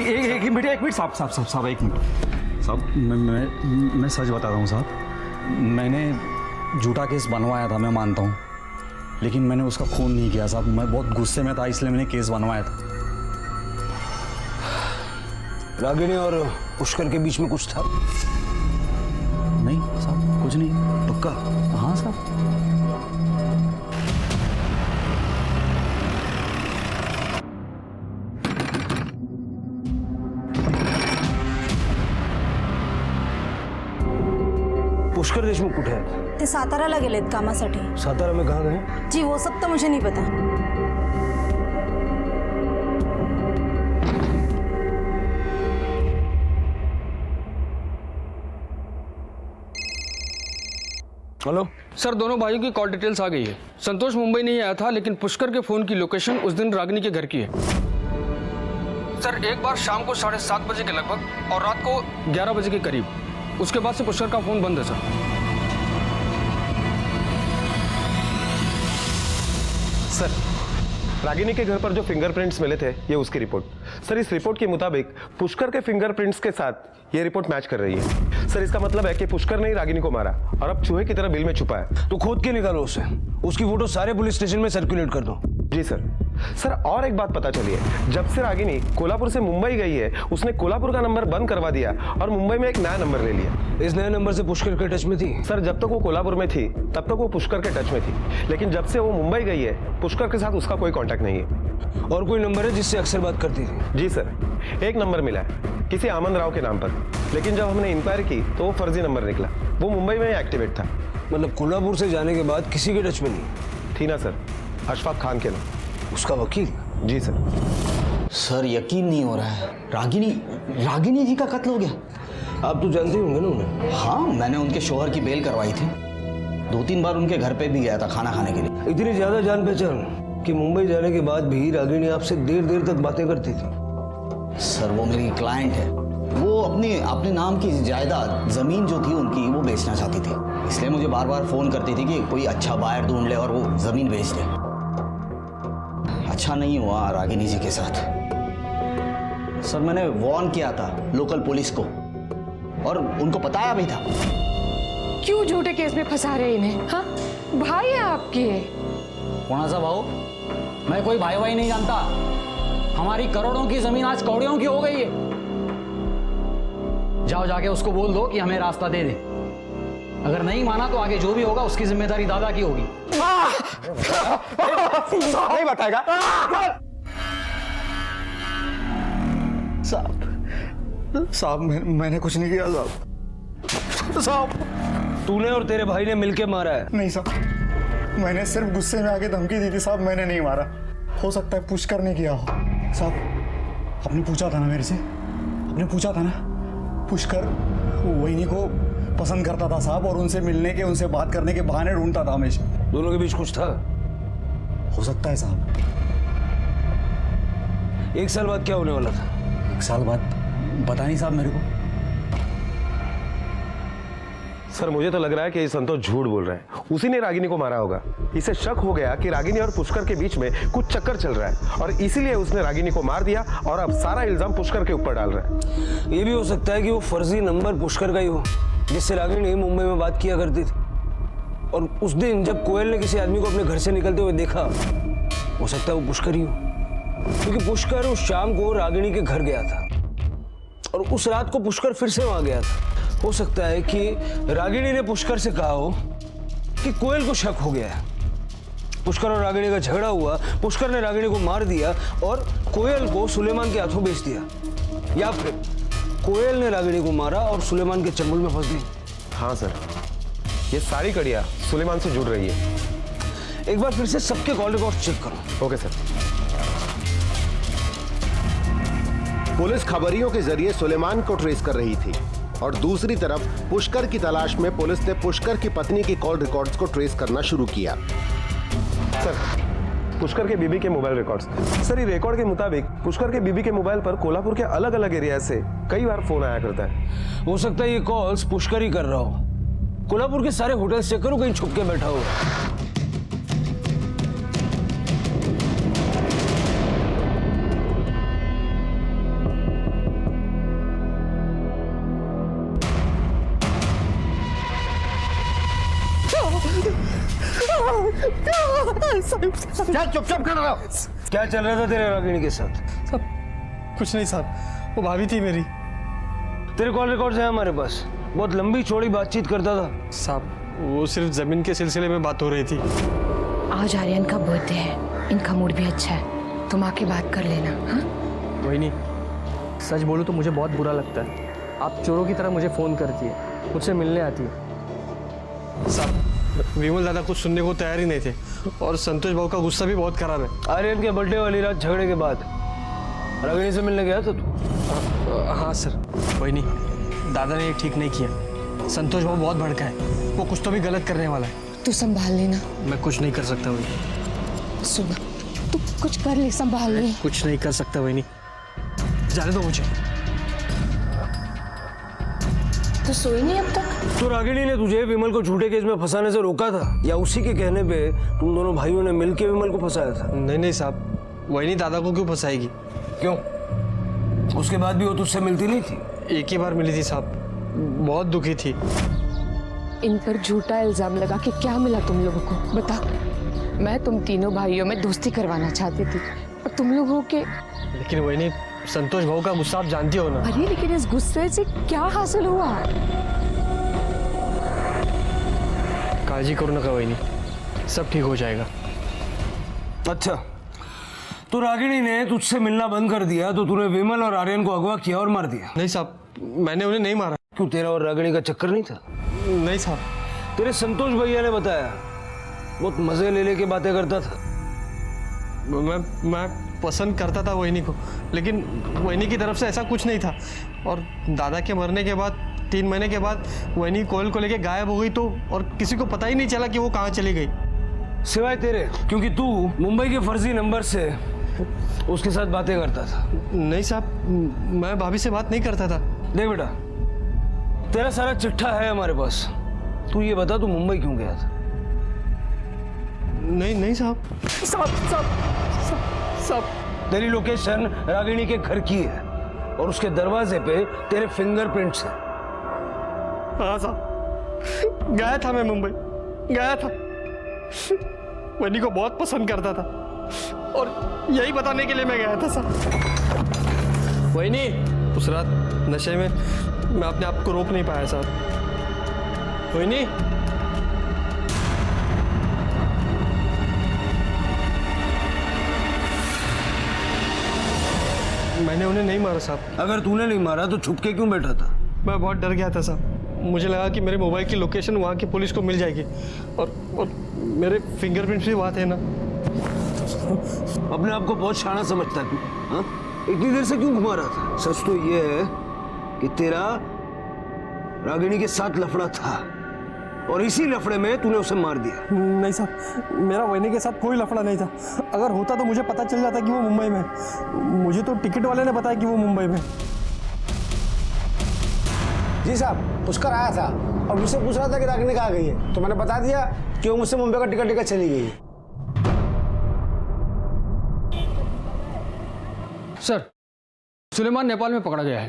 J: एक मिनट साहब, एक मिनट साहब। मैं सच बता रहा हूँ साहब। मैंने झूठा केस बनवाया था, मैं मानता हूँ, लेकिन मैंने उसका खून नहीं किया साहब। मैं बहुत गुस्से में था, इसलिए मैंने केस बनवाया था।
A: रागिनी और पुष्कर के बीच में कुछ था?
J: नहीं साहब, कुछ नहीं।
A: पक्का?
J: हाँ साहब।
A: पुष्कर देशमुख कुठे आहेत?
Q: ते साताराला गेलेत कामासाठी।
A: सातारा में कहाँ गए?
Q: जी वो सब तो मुझे नहीं पता।
A: हेलो
O: सर, दोनों भाइयों की कॉल डिटेल्स आ गई है। संतोष मुंबई नहीं आया था, लेकिन पुष्कर के फोन की लोकेशन उस दिन रागिनी के घर की है। सर, एक बार शाम को 7:30 बजे के लगभग और रात को 11 बजे के करीब। उसके बाद से पुष्कर का फोन बंद है सर।
P: सर, रागिनी के घर पर जो फिंगरप्रिंट्स मिले थे, ये उसकी रिपोर्ट। सर, इस रिपोर्ट के मुताबिक पुष्कर के फिंगरप्रिंट्स के साथ ये रिपोर्ट मैच कर रही है। सर, इसका मतलब है कि पुष्कर ने ही रागिनी को मारा और अब चूहे की तरह बिल में छुपा है।
A: तो खोद के निकालो उसे। उसकी फोटो सारे पुलिस स्टेशन में सर्कुलेट कर दो।
P: जी सर। सर, और एक बात पता चली है, जब से रागिनी कोल्हापुर से मुंबई गई है, उसने कोल्हापुर का नंबर बंद करवा दिया और मुंबई में एक नया नंबर ले लिया।
A: इस नए नंबर से पुष्कर के टच में थी?
P: सर, जब तक वो कोल्हापुर में थी तब तक वो पुष्कर के टच में थी, लेकिन जब से वो मुंबई गई है, पुष्कर के साथ उसका कोई कांटेक्ट नहीं है।
A: और कोई नंबर है जिससे अक्सर बात करती थी?
P: जी सर, एक नंबर मिला है किसी आमन राव के नाम पर, लेकिन जब हमने इंक्वायरी की तो वो फर्जी नंबर निकला। वो मुंबई में एक्टिवेट था।
A: मतलब कोल्हापुर से जाने के बाद किसी के टच में नहीं
P: थी ना सर? अशफाक खान के नाम।
A: उसका वकील?
P: जी सर।
M: सर, यकीन नहीं हो रहा है, रागिनी जी का कत्ल हो गया।
A: आप तो जानते होंगे ना उन्हें?
M: हाँ, मैंने उनके शोहर की बेल करवाई थी। 2-3 बार उनके घर पे भी गया था खाना खाने के लिए।
A: इतनी ज्यादा जान पहचान कि मुंबई जाने के बाद भी रागिनी आपसे देर तक बातें करती थी?
M: सर, वो मेरी क्लाइंट है। वो अपने नाम की जायदाद, जमीन जो थी उनकी, वो बेचना चाहती थी, इसलिए मुझे बार बार फोन करती थी कि कोई अच्छा बायर ढूंढ ले और वो जमीन बेच दे। अच्छा नहीं हुआ रागिनी जी के साथ। सर, मैंने वार्न किया था लोकल पुलिस को और उनको बताया भी था।
I: क्यों झूठे केस में फंसा रहे इन्हें? हाँ, भाई है आपके।
J: कौन सा भाऊ? मैं कोई भाई नहीं जानता। हमारी करोड़ों की जमीन आज कौड़ियों की हो गई है। जाओ जाके उसको बोल दो कि हमें रास्ता दे दे। अगर नहीं माना तो आगे जो भी होगा उसकी जिम्मेदारी दादा की होगी।
P: नहीं बताएगा।
D: साहब मैंने कुछ नहीं किया साहब।
A: तूने और तेरे भाई ने मिलके मारा है?
D: नहीं साहब, मैंने सिर्फ गुस्से में आके धमकी दी थी साहब, मैंने नहीं मारा। हो सकता है पुष्कर ने किया हो। साहब आपने पूछा था ना मेरे से, आपने पूछा था ना, पुष्कर वहीनी को पसंद करता था साहब, और उनसे मिलने के, उनसे बात करने के बहाने ढूंढता था हमेशा।
A: दोनों के बीच कुछ था?
D: हो सकता है साहब।
A: 1 साल बाद क्या होने वाला था?
J: 1 साल बाद पता नहीं साहब मेरे को।
P: सर मुझे तो लग रहा है कि संतोष झूठ बोल रहा है। उसी ने रागिनी को मारा होगा। इसे शक हो गया कि रागिनी और पुष्कर के बीच में कुछ चक्कर चल रहा है, और इसीलिए उसने रागिनी को मार दिया और अब सारा इल्जाम पुष्कर के ऊपर डाल रहा है।
A: ये भी हो सकता है कि वो फर्जी नंबर पुष्कर का ही हो, जिससे रागिनी मुंबई में बात किया करती थी, और उस दिन जब कोयल ने किसी आदमी को अपने घर से निकलते हुए देखा, हो सकता है वो पुष्कर ही हो, क्योंकि पुष्कर उस शाम को रागिनी के घर गया था और उस रात को पुष्कर फिर से वहां गया था। हो सकता है कि रागिनी ने पुष्कर से कहा हो कि कोयल को शक हो गया है। पुष्कर और रागिनी का झगड़ा हुआ, पुष्कर ने रागिनी को मार दिया और कोयल को सुलेमान के हाथों बेच दिया, या फिर कोयल ने रागिनी को मारा और सुलेमान के चंगुल में फंस गई।
P: हाँ सर, ये सारी कड़ियाँ सुलेमान से जुड़ रही है।
A: एक बार फिर से सबके कॉल रिकॉर्ड चेक करो।
P: Okay sir.
E: पुलिस खबरियों के जरिए सुलेमान को ट्रेस कर रही थी, और दूसरी तरफ पुष्कर की तलाश में पुलिस ने पुष्कर की पत्नी की कॉल रिकॉर्ड्स को ट्रेस करना शुरू किया।
P: सर पुष्कर के बीबी के मोबाइल रिकॉर्ड्स। सर ये रिकॉर्ड के मुताबिक पुष्कर के बीबी के मोबाइल पर कोल्हापुर के अलग अलग एरिया से कई बार फोन आया करता है।
A: हो सकता है ये कॉल्स पुष्कर ही कर रहा हो। कोल्हापुर के सारे होटल चेक करो, कहीं छुप के बैठा हो।
J: चुपचाप कर रहा हूं।
A: क्या चल रहा था तेरे रागिनी के साथ?
D: सब कुछ नहीं साहब, वो भाभी थी मेरी।
A: तेरे कॉल रिकॉर्ड्स हैं हमारे पास, बहुत लंबी चौड़ी बातचीत करता था।
D: साहब वो सिर्फ जमीन के सिलसिले में बात हो रही थी।
I: आज आर्यन का बर्थडे है, इनका मूड भी अच्छा है, तुम आके बात कर लेना। हाँ
O: वही नहीं, सच बोलूं तो मुझे बहुत बुरा लगता है। आप चोरों की तरह मुझे फ़ोन करती है, मुझसे मिलने आती है।
D: साहब विमल दादा कुछ सुनने को तैयार ही नहीं थे, और संतोष बाबू का गुस्सा भी बहुत खराब है।
A: आर्यन के बर्थडे वाली रात झगड़े के बाद रागिनी से मिलने गया था तू?
D: हाँ सर, वही नहीं, दादा ने ये ठीक नहीं किया। संतोष बाबू बहुत भड़का है, वो कुछ तो भी गलत करने वाला है।
I: तू संभाल लेना।
D: मैं कुछ नहीं कर सकता वही।
I: सुन, तू कुछ कर ले, संभाल ले।
D: कुछ नहीं कर सकता वही नहीं, जाने दो मुझे।
I: तू सोई नहीं अब तक?
A: तो रागिनी ने तुझे विमल को झूठे केस में फंसाने से रोका था, या उसी के कहने पे तुम दोनों भाइयों ने मिलकर विमल को फंसाया था?
D: नहीं साहब, वही नहीं, दादा को क्यों फंसाएगी?
A: क्यों? उसके बाद भी वो तुझसे मिलती नहीं थी?
D: एक ही बार मिली थी साहब, बहुत दुखी थी।
I: इन पर झूठा इल्जाम लगा के क्या मिला तुम लोगों को, बता। मैं तुम तीनों भाइयों में दोस्ती करवाना चाहती थी, और तुम लोगों के।
D: लेकिन वही नहीं, संतोष भाऊ का गुस्सा आप जानती हो ना।
I: अरे लेकिन इस गुस्से से क्या हासिल हुआ?
D: काळजी करू नका वहिनी, सब ठीक हो जाएगा।
A: अच्छा, तो रागिनी ने तुझसे मिलना बंद कर दिया तो तूने विमल और आर्यन को अगवा किया और मार दिया?
D: नहीं साहब, मैंने उन्हें नहीं मारा।
A: क्यों, तेरा और रागिनी का चक्कर नहीं था?
D: नहीं साहब।
A: तेरे संतोष भैया ने बताया, बहुत मजे ले लेके बातें करता था।
D: मैं पसंद करता था वहिनी को, लेकिन वहिनी की तरफ से ऐसा कुछ नहीं था। और दादा के मरने के बाद 3 महीने के बाद वहिनी कोयल को लेके गायब हो गई, तो और किसी को पता ही नहीं चला कि वो कहाँ चली गई,
A: सिवाय तेरे, क्योंकि तू मुंबई के फर्जी नंबर से उसके साथ बातें करता था।
D: नहीं साहब, मैं भाभी से बात नहीं करता था।
A: देख बेटा, तेरा सारा चिट्ठा है हमारे पास, तू ये बता तू मुंबई क्यों गया था?
D: नहीं साहब।
A: तेरी लोकेशन रागिनी के घर की है और उसके दरवाजे पे तेरे फिंगरप्रिंट्स हैं।
D: हाँ साहब, गया था मैं मुंबई, गया था। वनी को बहुत पसंद करता था,
O: और यही बताने के लिए मैं गया था साहब। वही नहीं, उस रात नशे में मैं अपने आप को रोक नहीं पाया साहब। वही नहीं, मैंने उन्हें नहीं मारा साहब।
A: अगर तूने नहीं मारा तो छुप के क्यों बैठा था?
O: मैं बहुत डर गया था साहब। मुझे लगा कि मेरे मोबाइल की लोकेशन वहाँ की पुलिस को मिल जाएगी और मेरे फिंगरप्रिंट्स भी वहाँ थे ना।
A: अपने आप को बहुत शाना समझता है तू, हाँ? इतनी देर से क्यों घुमा रहा था? सच तो ये है कि तेरा रागिनी के साथ लफड़ा था और इसी लफड़े में तूने उसे मार दिया।
O: नहीं साहब, मेरा वैनी के साथ कोई लफड़ा नहीं था। अगर होता तो मुझे पता चल जाता कि वो मुंबई में। मुझे तो टिकट वाले ने बताया कि वो मुंबई में।
A: जी साहब, पुष्कर आया था और मुझसे पूछ रहा था कि रागिनी कहाँ गई है, तो मैंने बता दिया कि वो मुझसे मुंबई का टिकट लेकर चली गई है।
O: सर, सुलेमान नेपाल में पकड़ा गया है।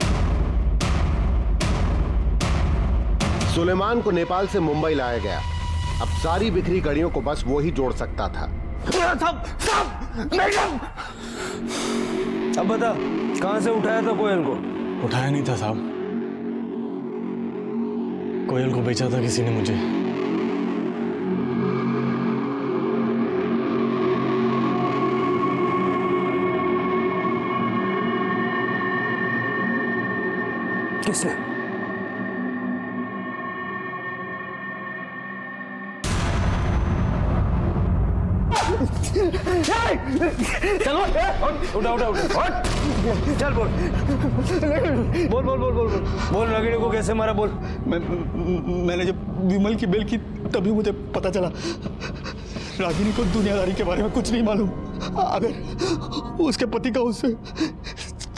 E: सुलेमान को नेपाल से मुंबई लाया गया। अब सारी बिखरी कड़ियों को बस वो ही जोड़ सकता था।
A: अब बता, कहां से उठाया था कोयल को?
D: उठाया नहीं था साहब, कोयल को बेचा था किसी ने मुझे।
A: किसने? चलो उठा उठा उठा, चल बोल बोल बोल बोल बोल बोल रागिनी को कैसे मारा बोल।
D: मैंने जब विमल की बेल की तभी मुझे पता चला। रागिनी को दुनियादारी के बारे में कुछ नहीं मालूम। अगर उसके पति का उससे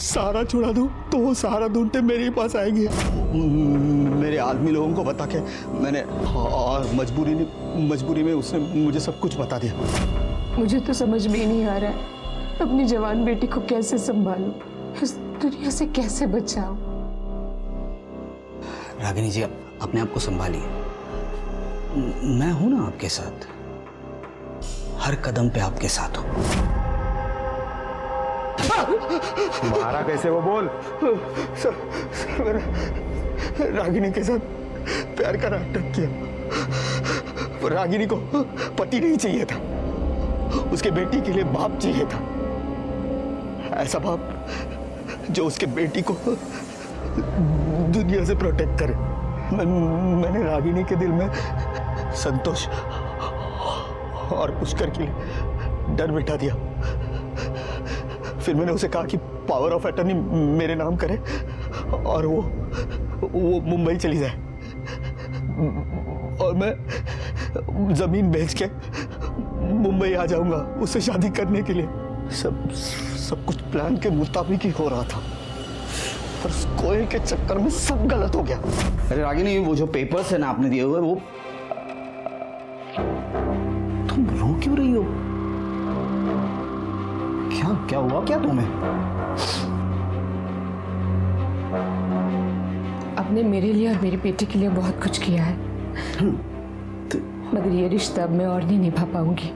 D: सहारा छुड़ा दूं तो वो सहारा ढूंढते मेरे ही पास आएंगे। मेरे आदमी लोगों को बता के मैंने, और मजबूरी में उसने मुझे सब कुछ बता दिया।
I: मुझे तो समझ में ही नहीं आ रहा है अपनी जवान बेटी को कैसे संभालूं, इस दुनिया से कैसे बचाऊं।
M: रागिनी जी, अपने आप को संभालिए। मैं हूं ना आपके साथ, हर कदम पे आपके साथ हूं।
P: मारा कैसे वो बोल।
D: सर मैंने रागिनी के साथ प्यार का नाटक किया। रागिनी को पति नहीं चाहिए था, उसके बेटी के लिए बाप चाहिए था। ऐसा बाप जो उसके बेटी को दुनिया से प्रोटेक्ट करे। मैंने रागिनी के दिल में संतोष और पुष्कर के लिए डर बिठा दिया। फिर मैंने उसे कहा कि पावर ऑफ अटर्नी मेरे नाम करे और वो मुंबई चली जाए और मैं जमीन बेच के मुंबई आ जाऊंगा उससे शादी करने के लिए। सब कुछ प्लान के मुताबिक ही हो रहा था, पर उस कोयल के चक्कर में सब गलत हो गया।
M: अरे रागिनी, वो जो पेपर्स है ना आपने दिए हुए, वो तुम रो क्यों रही हो? क्या हुआ क्या तुम्हें?
I: आपने मेरे लिए और मेरी बेटी के लिए बहुत कुछ किया है, मगर ये रिश्ता अब मैं और नहीं निभा पाऊंगी।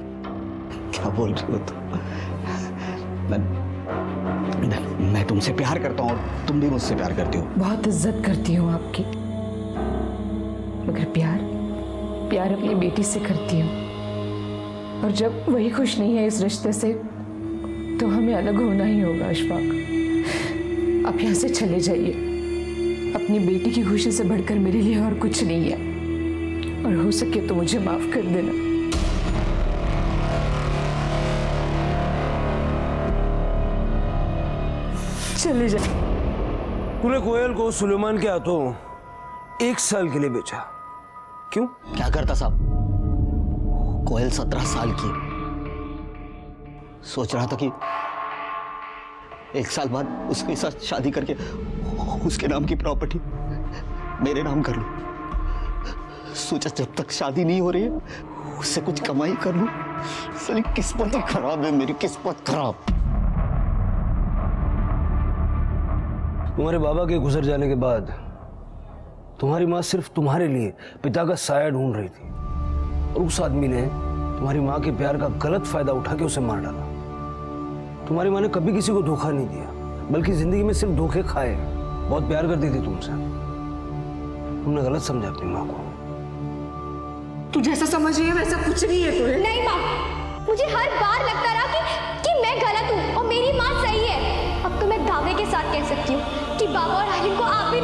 M: क्या बोल रही हो तुम? मैं तुमसे प्यार करता हूँ और तुम भी मुझसे प्यार करती हो।
I: बहुत इज्जत करती हूँ आपकी, मगर प्यार अपनी बेटी से करती हूँ। और जब वही खुश नहीं है इस रिश्ते से तो हमें अलग होना ही होगा। अशफाक, आप यहाँ से चले जाइए। अपनी बेटी की खुशी से बढ़कर मेरे लिए और कुछ नहीं है, और हो सके तो मुझे माफ कर देना। चले जा।
A: तूने कोयल को सुलेमान के हाथों 1 साल के लिए बेचा, क्यों?
M: क्या करता साहब? कोयल 17 साल की, सोच रहा था कि 1 साल बाद उसके साथ शादी करके उसके नाम की प्रॉपर्टी मेरे नाम कर लूं। सोचा जब तक शादी नहीं हो रही है उससे कुछ कमाई कर लूं। साली किस्मत ही खराब है मेरी, किस्मत खराब।
A: तुम्हारे बाबा के गुजर जाने के बाद तुम्हारी माँ सिर्फ तुम्हारे लिए पिता का साया ढूंढ रही थी, और उस आदमी ने तुम्हारी माँ के प्यार का गलत फायदा उठा के उसे मार डाला। तुम्हारी माँ ने कभी किसी को धोखा नहीं दिया, बल्कि जिंदगी में सिर्फ धोखे खाए। बहुत प्यार करती थी तुमसे। तुमने गलत समझा अपनी माँ को।
I: तू जैसा समझ रही है वैसा कुछ नहीं है तुझे।
C: नहीं माँ, मुझे हर बार लगता रहा कि मैं गलत हूँ और मेरी माँ सही है। अब तो मैं दावे के साथ कह सकती हूँ कि बाबा और आलिम को आप भी